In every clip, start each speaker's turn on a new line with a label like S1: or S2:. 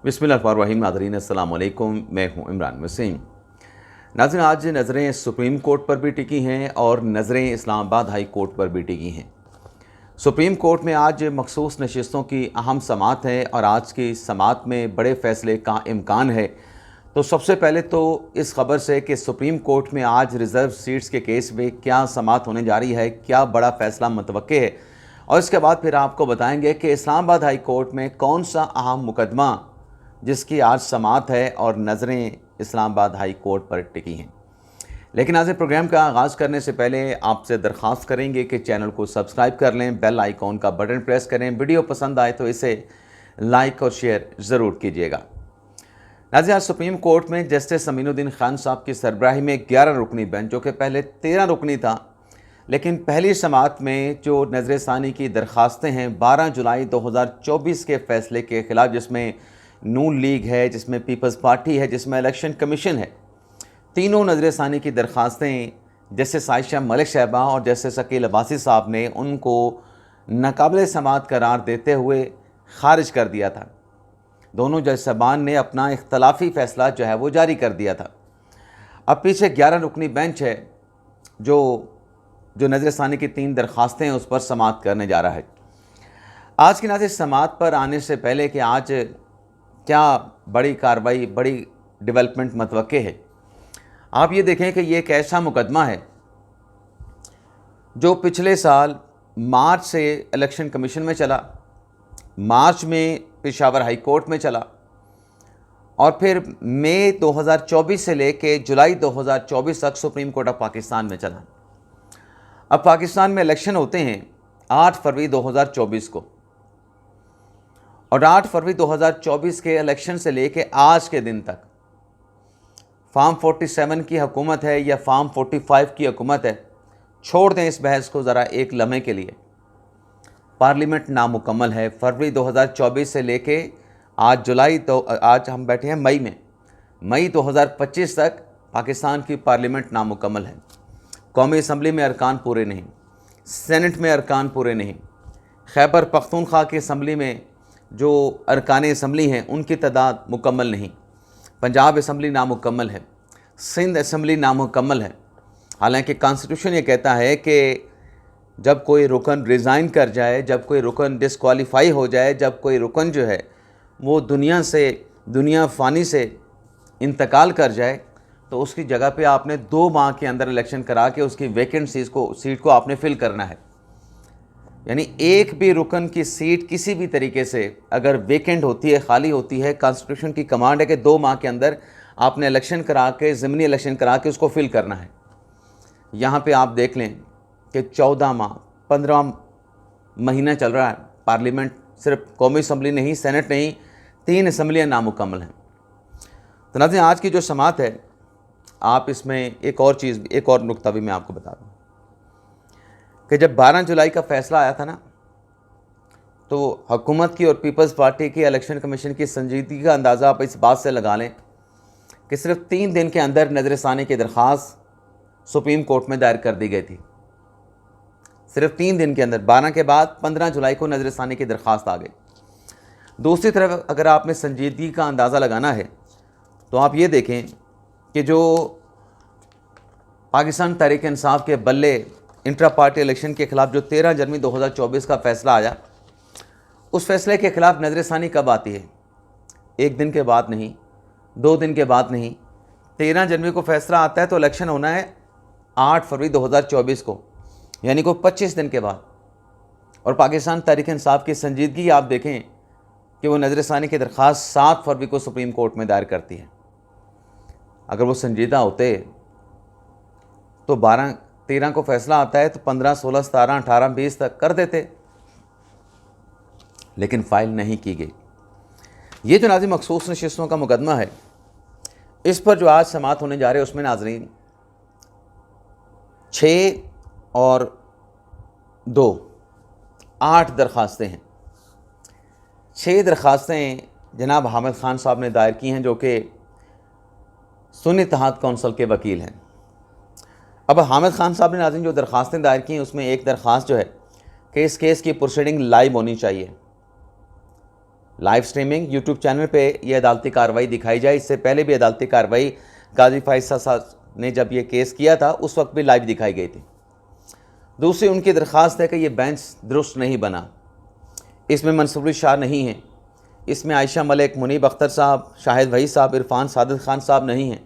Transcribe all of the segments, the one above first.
S1: बिस्मिल्लाहिर्रहमानिर्रहीम। नाज़रीन अस्सलाम वालेकुम, मैं हूं इमरान वसीम। नाज़रीन, आज नज़रें सुप्रीम कोर्ट पर भी टिकी हैं और नज़रें इस्लामाबाद हाई कोर्ट पर भी टिकी हैं। सुप्रीम कोर्ट में आज मखसूस नशिस्तों की अहम समाअत है और आज की समाअत में बड़े फ़ैसले का इम्कान है। तो सबसे पहले तो इस खबर से कि सुप्रीम कोर्ट में आज रिज़र्व सीट्स के केस में क्या समाअत होने जा रही है, क्या बड़ा फ़ैसला मुतवक्के है, और इसके बाद फिर आपको बताएंगे कि इस्लामाबाद हाई कोर्ट में कौन सा अहम मुकदमा जिसकी आज समाअत है और नज़रें इस्लामाबाद हाई कोर्ट पर टिकी हैं। लेकिन आज प्रोग्राम का आगाज़ करने से पहले आपसे दरख्वास्त करेंगे कि चैनल को सब्सक्राइब कर लें, बेल आइकॉन का बटन प्रेस करें, वीडियो पसंद आए तो इसे लाइक और शेयर ज़रूर कीजिएगा। नाज़रीन, आज सुप्रीम कोर्ट में जस्टिस अमीनुद्दीन खान साहब की सरबराही में 11 रुकनी बेंच, जो कि पहले 13 रुकनी था, लेकिन पहली समाअत में जो नज़रसानी की दरख्वास्तें हैं 12 जुलाई 2024 के फ़ैसले के ख़िलाफ़, जिसमें नून लीग है, जिसमें पीपल्स पार्टी है, जिसमें इलेक्शन कमीशन है, तीनों नज़रसानी की दरख्वास्तें जस्टिस आयशा मलिक साहबा और जस्टिस अकील अब्बासी साहब ने उनको नाकाबिल समाअत करार देते हुए ख़ारिज कर दिया था। दोनों जज साहबान ने अपना इख्तलाफी फ़ैसला जो है वो जारी कर दिया था। अब पीछे 11 रुकनी बेंच है जो नज़रसानी की 3 दरख्वास्तें हैं उस पर समाअत करने जा रहा है। आज की नाज़रीन समाअत पर आने से पहले कि आज क्या बड़ी कार्रवाई, बड़ी डेवलपमेंट मतवक्के है, आप ये देखें कि ये एक ऐसा मुकदमा है जो पिछले साल मार्च से इलेक्शन कमीशन में चला, मार्च में पेशावर हाई कोर्ट में चला और फिर मई 2024 से लेके जुलाई 2024 तक सुप्रीम कोर्ट ऑफ पाकिस्तान में चला। अब पाकिस्तान में इलेक्शन होते हैं 8 फरवरी 2024 को, और 8 फरवरी 2024 के इलेक्शन से लेके आज के दिन तक फार्म 47 की हुकूमत है या फार्म 45 की हुकूमत है, छोड़ दें इस बहस को ज़रा एक लम्हे के लिए। पार्लियामेंट नामुकम्मल है। फरवरी 2024 से लेके आज जुलाई, तो आज हम बैठे हैं मई 2025 तक पाकिस्तान की पार्लियामेंट नामुकम्मल है। कौमी असम्बली में अरकान पूरे नहीं, सेनेट में अरकान पूरे नहीं, खैबर पख्तूनख्वा की असम्बली में जो अरकान असम्बली हैं उनकी तादाद मुकम्मल नहीं, पंजाब असम्बली नामुकम्मल है, सिंध असम्बली नामुकम्मल है। हालांकि कॉन्स्टिट्यूशन ये कहता है कि जब कोई रुकन रिज़ाइन कर जाए, जब कोई रुकन डिसक्वालीफाई हो जाए, जब कोई रुकन जो है वो दुनिया फ़ानी से इंतकाल कर जाए, तो उसकी जगह पे आपने 2 माह के अंदर इलेक्शन करा के उसकी वैकेंट सीट को आपने फिल करना है। यानी एक भी रुकन की सीट किसी भी तरीके से अगर वैकेंट होती है, खाली होती है, कॉन्स्टिट्यूशन की कमांड है कि 2 माह के अंदर आपने इलेक्शन करा के, ज़मीनी इलेक्शन करा के उसको फिल करना है। यहाँ पे आप देख लें कि 14 माह 15 महीना चल रहा है। पार्लियामेंट सिर्फ कौमी असम्बली नहीं, सेनेट नहीं, 3 असम्बलियाँ नामुकम्मल हैं। तो नाज़रीन, आज की जो समाअत है, आप इसमें एक और नुक्ता भी मैं आपको बता दूँ कि जब 12 जुलाई का फ़ैसला आया था ना, तो हुकूमत की और पीपल्स पार्टी की इलेक्शन कमीशन की संजीदगी का अंदाज़ा आप इस बात से लगा लें कि सिर्फ 3 दिन के अंदर नज़रसानी की दरख्वास्त सुप्रीम कोर्ट में दायर कर दी गई थी। सिर्फ 3 दिन के अंदर, 12 के बाद 15 जुलाई को नज़रसानी की दरख्वास्त आ गई। दूसरी तरफ अगर आपने संजीदगी का अंदाज़ा लगाना है तो आप ये देखें कि जो पाकिस्तान तहरीक इंसाफ के बल्ले इंट्रा पार्टी इलेक्शन के ख़िलाफ़ जो 13 जनवरी 2024 का फ़ैसला आया, उस फैसले के ख़िलाफ़ नज़रसानी कब आती है? एक दिन के बाद नहीं, 2 दिन के बाद नहीं, 13 जनवरी को फ़ैसला आता है तो इलेक्शन होना है 8 फरवरी 2024 को, यानी को 25 दिन के बाद। और पाकिस्तान तहरीक इंसाफ की संजीदगी आप देखें कि वो नज़रसानी की दरख्वास्त 7 फरवरी को सुप्रीम कोर्ट में दायर करती है। अगर वो संजीदा होते तो 12-13 को फ़ैसला आता है तो 15, 16, 17, 18, 20 तक कर देते, लेकिन फ़ाइल नहीं की गई। ये जो नाज़रीन मखसूस नशिस्तों का मुकदमा है, इस पर जो आज समाअत होने जा रहे हैं उसमें नाज़रीन 6 और 2 8 दरख्वास्तें हैं। 6 दरख्वास्तें जनाब हामिद ख़ान साहब ने दायर की हैं, जो कि सुन्नी इत्तेहाद कौंसिल के वकील हैं। अब हामिद ख़ान साहब ने नाज़रीन जो दरख्वास्तें दायर की हैं उसमें एक दरख्वास्त जो है कि इस केस की प्रोसीडिंग लाइव होनी चाहिए। लाइव स्ट्रीमिंग यूट्यूब चैनल पे ये अदालती कार्रवाई दिखाई जाए। इससे पहले भी अदालती कार्रवाई काजी फैसल साहब ने जब ये केस किया था उस वक्त भी लाइव दिखाई गई थी। दूसरी उनकी दरख्वास्त है कि ये बेंच दुरुस्त नहीं बना, इसमें मंसूरी शाह नहीं है, इसमें आयशा मलिक, मुनीब अख्तर साहब, शाहिद वही साहब, इरफान सादिक खान साहब नहीं हैं।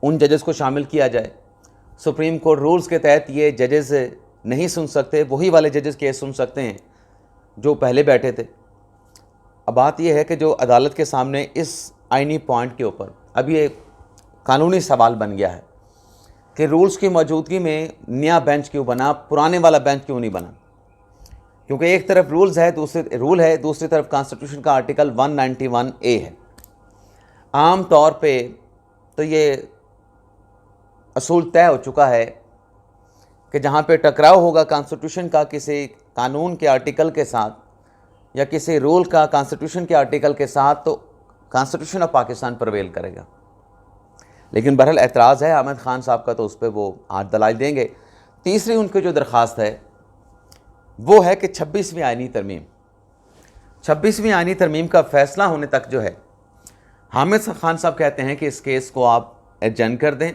S1: उन जजेस को शामिल किया जाए। सुप्रीम कोर्ट रूल्स के तहत ये जजेस नहीं सुन सकते, वही वाले जजेस केस सुन सकते हैं जो पहले बैठे थे। अब बात यह है कि जो अदालत के सामने इस आइनी पॉइंट के ऊपर अब ये कानूनी सवाल बन गया है कि रूल्स की मौजूदगी में नया बेंच क्यों बना, पुराने वाला बेंच क्यों नहीं बना। क्योंकि एक तरफ रूल है, दूसरी तरफ कॉन्स्टिट्यूशन का आर्टिकल 191A है। आम तौर पे तो ये असूल तय हो चुका है कि जहाँ पे टकराव होगा कॉन्स्टिट्यूशन का किसी कानून के आर्टिकल के साथ या किसी रूल का कॉन्स्टिट्यूशन के आर्टिकल के साथ, तो कॉन्स्टिट्यूशन ऑफ पाकिस्तान प्रवेल करेगा। लेकिन बहरहाल एतराज़ है अहमद ख़ान साहब का, तो उस पर वो आज दलाइल देंगे। तीसरी उनकी जो दरख्वास्त है वो है कि 26वीं आइनी तरमीम का फ़ैसला होने तक जो है, हामिद ख़ान साहब कहते हैं कि इस केस को आप एडजर्न कर दें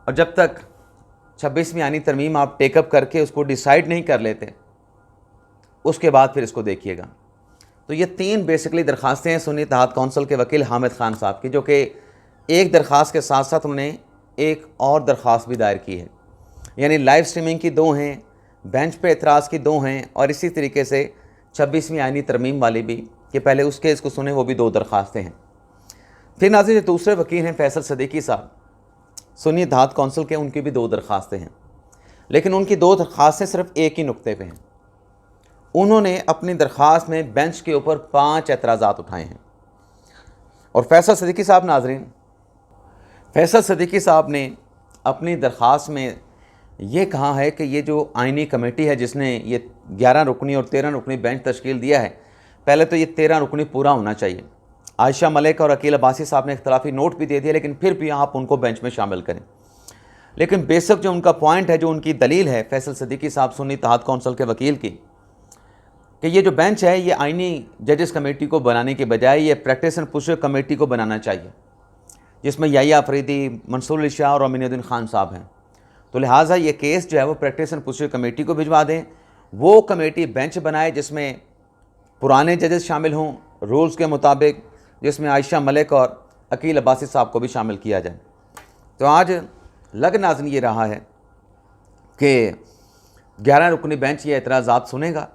S1: और जब तक 26वीं आइनी तरमीम आप टेकअप करके उसको डिसाइड नहीं कर लेते उसके बाद फिर इसको देखिएगा। तो ये 3 बेसिकली दरख्वास्तें हैं सुन्नी इत्तेहाद कौंसिल के वकील हामिद ख़ान साहब की, जो कि एक दरख्वास्त के साथ साथ उन्होंने एक और दरख्वास्त भी दायर की है। यानी लाइव स्ट्रीमिंग की 2 हैं, बेंच पे एतराज़ की 2 हैं और इसी तरीके से 26वीं आइनी तरमीम वाली भी कि पहले उस केस को सुने, वो भी 2 दरख्वास्तें हैं। फिर नाज़रीन जो दूसरे वकील हैं फैसल सदीकी साहब सुन्नी इत्तेहाद कौंसिल के, उनकी भी 2 दरख्वास्तें हैं। लेकिन उनकी 2 दरख्वास्तें सिर्फ एक ही नुक्ते पे हैं। उन्होंने अपनी दरख्वास्त में बेंच के ऊपर 5 एतराज़ात उठाए हैं। और फैसल सदीकी साहब ने अपनी दरख्वास्त में ये कहा है कि ये जो आइनी कमेटी है जिसने ये 11 रुकनी और 13 रुकनी बेंच तश्कील दिया है, पहले तो ये 13 रुकनी पूरा होना चाहिए। आयशा मलिक और अकील अब्बासी साहब ने इख्तलाफी नोट भी दे दिया, लेकिन फिर भी आप उनको बेंच में शामिल करें। लेकिन बेसिक जो उनका पॉइंट है, जो उनकी दलील है फैसल सदीकी साहब सुन्नी इत्तेहाद कौंसिल के वकील की, कि ये जो बेंच है ये आइनी जजेस कमेटी को बनाने के बजाय ये प्रैक्टिस एंड पुशर कमेटी को बनाना चाहिए, जिसमें याहिया अफरीदी, मंसूर अली शाह और अमीनुद्दीन खान साहब हैं। तो लिहाजा ये केस जो है वो प्रैक्टिस एंड पुशर कमेटी को भिजवा दें। वो कमेटी बेंच बनाए जिसमें पुराने जजेस शामिल हों रूल्स के मुताबिक, जिसमें आयशा मलिक और अकील अब्बासी साहब को भी शामिल किया जाए। तो आज लग नाज़रीन ये रहा है कि 11 रुकनी बेंच ये एतराज़ात सुनेगा।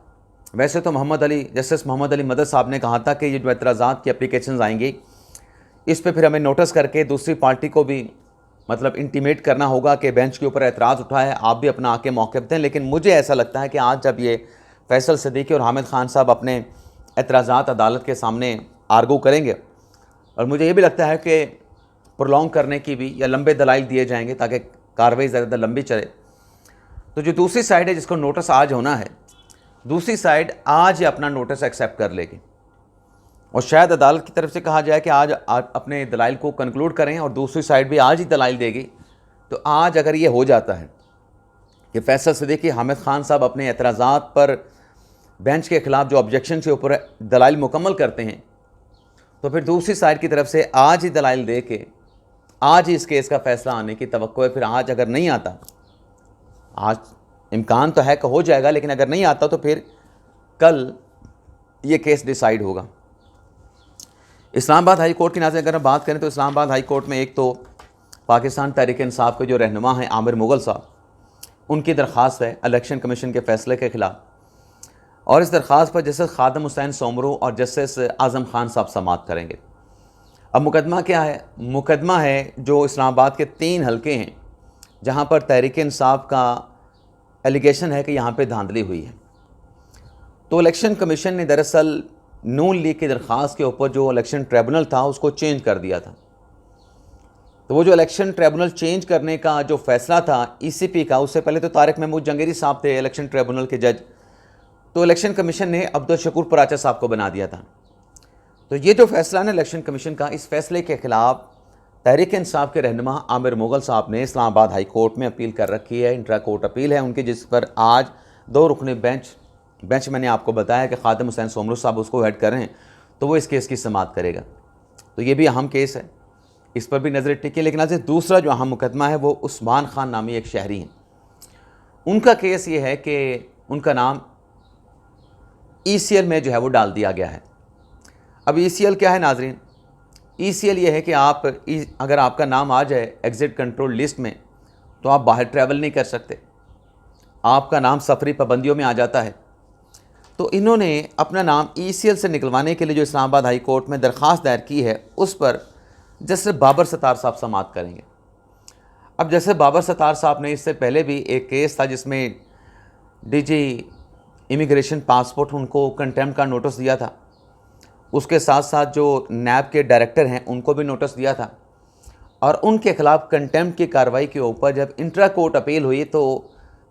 S1: वैसे तो जस्टिस मोहम्मद अली मदद साहब ने कहा था कि ये जो एतराज़ात की एप्लीकेशंस आएंगी इस पे फिर हमें नोटिस करके दूसरी पार्टी को भी मतलब इंटीमेट करना होगा कि बेंच के ऊपर एतराज़ उठा है, आप भी अपना आके मौक़िफ़ दें। लेकिन मुझे ऐसा लगता है कि आज जब ये फैसल सदीकी और हामिद ख़ान साहब अपने एतराज़ात अदालत के सामने आर्गू करेंगे, और मुझे ये भी लगता है कि प्रोलॉन्ग करने की भी या लंबे दलाइल दिए जाएंगे ताकि कार्रवाई ज़्यादा लंबी चले। तो जो दूसरी साइड है जिसको नोटिस आज होना है, दूसरी साइड आज ही अपना नोटिस एक्सेप्ट कर लेगी और शायद अदालत की तरफ से कहा जाए कि आज अपने दलाइल को कंक्लूड करें और दूसरी साइड भी आज ही दलाइल देगी। तो आज अगर ये हो जाता है कि फैसल सदीकी हामिद ख़ान साहब अपने एतराज़ात पर बेंच के ख़िलाफ़ जो ऑब्जेक्शन के ऊपर दलाइल मुकम्मल करते हैं, तो फिर दूसरी साइड की तरफ से आज ही दलाइल दे के आज ही इस केस का फ़ैसला आने की तवक्को है। फिर आज अगर नहीं आता, आज इम्कान तो है कि हो जाएगा, लेकिन अगर नहीं आता तो फिर कल ये केस डिसाइड होगा। इस्लामाबाद हाई कोर्ट की नाज़रीन अगर हम बात करें तो इस्लामाबाद हाई कोर्ट में एक तो पाकिस्तान तहरीक इंसाफ के जो रहनुमा हैं आमिर मुग़ल साहब, उनकी दरख्वास्त है इलेक्शन कमीशन के फ़ैसले के ख़िलाफ़, और इस दरख्वास्त पर जस्टिस खादम हुसैन सोमरू और जस्टिस आज़म खान साहब समाअत करेंगे। अब मुकदमा क्या है? मुकदमा है जो इस्लामाबाद के 3 हलके हैं जहाँ पर तहरीक इंसाफ का एलिगेशन है कि यहाँ पे धांधली हुई है। तो इलेक्शन कमीशन ने दरअसल नून लीग की दरख्वास्त के ऊपर जो इलेक्शन ट्रिब्यूनल था उसको चेंज कर दिया था। तो वो जो इलेक्शन ट्रिब्यूनल चेंज करने का जो फ़ैसला था ईसीपी का, उससे पहले तो तारिक महमूद जंगेरी साहब थे इलेक्शन ट्रिब्यूनल के जज, तो इलेक्शन कमीशन ने अब्दुल शकूर पराचा साहब को बना दिया था। तो ये जो फ़ैसला ना इलेक्शन कमीशन का, इस फ़ैसले के ख़िलाफ़ तहरीक इंसाफ के रहनुमा आमिर मुग़ल साहब ने इस्लामाबाद हाई कोर्ट में अपील कर रखी है। इंट्रा कोर्ट अपील है उनकी, जिस पर आज 2 रुकनी बेंच बेंच मैंने आपको बताया कि खादिम हुसैन सोमरू साहब उसको हेड कर रहे हैं, तो वो इस केस की समाअत करेगा। तो ये भी अहम केस है, इस पर भी नज़र टिकी। लेकिन आज दूसरा जो अहम मुकदमा है वो उस्मान खान नामी एक शहरी हैं। उनका केस ये है कि उनका नाम ECL में जो है वो डाल दिया गया है। अब ECL क्या है नाजरीन? ECL ये है कि आप अगर आपका नाम आ जाए एग्ज़िट कंट्रोल लिस्ट में तो आप बाहर ट्रैवल नहीं कर सकते, आपका नाम सफरी पाबंदियों में आ जाता है। तो इन्होंने अपना नाम ECL से निकलवाने के लिए जो इस्लामाबाद हाई कोर्ट में दरख्वास्त दायर की है, उस पर जस्टिस बाबर सत्तार साहब समाअत करेंगे। अब जैसे बाबर सत्तार साहब ने इससे पहले भी एक केस था जिसमें DG इमिग्रेशन पासपोर्ट उनको कंटेम्प्ट का नोटिस दिया था, उसके साथ साथ जो NAB के डायरेक्टर हैं उनको भी नोटिस दिया था, और उनके खिलाफ कंटेम्प्ट की कार्रवाई के ऊपर जब इंट्रा कोर्ट अपील हुई तो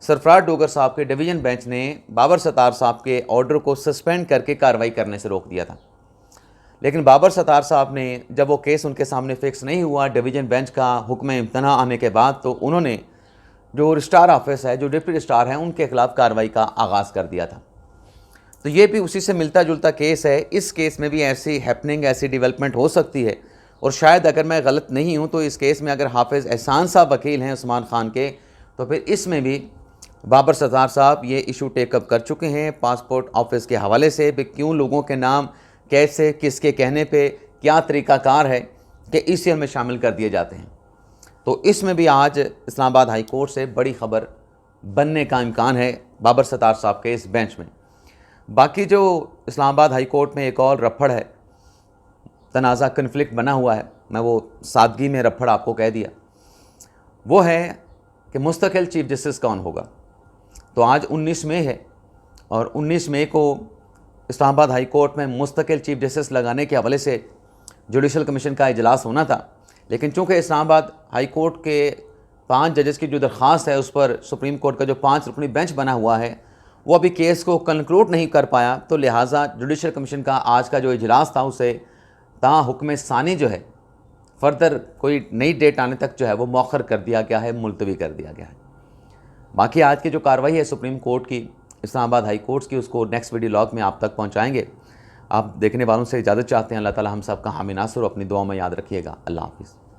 S1: सरफराज डोगर साहब के डिवीज़न बेंच ने बाबर सत्तार साहब के ऑर्डर को सस्पेंड करके कार्रवाई करने से रोक दिया था। लेकिन बाबर सत्तार साहब ने जब वो केस उनके सामने फिक्स नहीं हुआ डिवीज़न बेंच का हुक्म इम्तना आने के बाद, तो उन्होंने जो रजिस्ट्रार ऑफिस है, जो डिप्टी रजिस्ट्रार हैं, उनके खिलाफ कार्रवाई का आगाज़ कर दिया था। तो ये भी उसी से मिलता जुलता केस है। इस केस में भी ऐसी हैपनिंग, ऐसी डेवलपमेंट हो सकती है, और शायद अगर मैं गलत नहीं हूँ तो इस केस में अगर हाफिज़ एहसान साहब वकील हैं उस्मान खान के, तो फिर इसमें भी बाबर सत्तार साहब ये इशू टेकअप कर चुके हैं पासपोर्ट ऑफिस के हवाले से भी क्यों लोगों के नाम कैसे, किसके कहने पे, क्या तरीक़ाकार है कि ECL में शामिल कर दिए जाते हैं। तो इसमें भी आज इस्लामाबाद हाई कोर्ट से बड़ी ख़बर बनने का इम्कान है बाबर सत्तार साहब के इस बेंच में। बाकी जो इस्लामाबाद हाई कोर्ट में एक और रफड़ है, तनाज़ा कन्फ्लिक्ट बना हुआ है, मैं वो सादगी में रफड़ आपको कह दिया, वो है कि मुस्तकिल चीफ जस्टिस कौन होगा। तो आज 19 मई है, और 19 मई को इस्लामाबाद हाई कोर्ट में मुस्तकिल चीफ जस्टिस लगाने के हवाले से जुडिशल कमीशन का इजलास होना था। लेकिन चूँकि इस्लामाबाद हाई कोर्ट के 5 जजेस की जो दरख्वास्त है उस पर सुप्रीम कोर्ट का जो 5 रुकनी बेंच बना हुआ है वो अभी केस को कंक्लूड नहीं कर पाया, तो लिहाजा जुडिशल कमीशन का आज का जो इजलास था उसे ता हुक्म सानी जो है फर्दर कोई नई डेट आने तक जो है वो मौखर कर दिया गया है, मुलतवी कर दिया गया है। बाकी आज की जो कार्रवाई है सुप्रीम कोर्ट की, इस्लामाबाद हाई कोर्ट की, उसको नेक्स्ट वीडियो लॉग में आप तक पहुंचाएंगे। आप देखने वालों से इजाज़त चाहते हैं। अल्लाह ताला हम सब का हामी नासर, अपनी दुआ में याद रखिएगा। अल्लाह हाफिज़।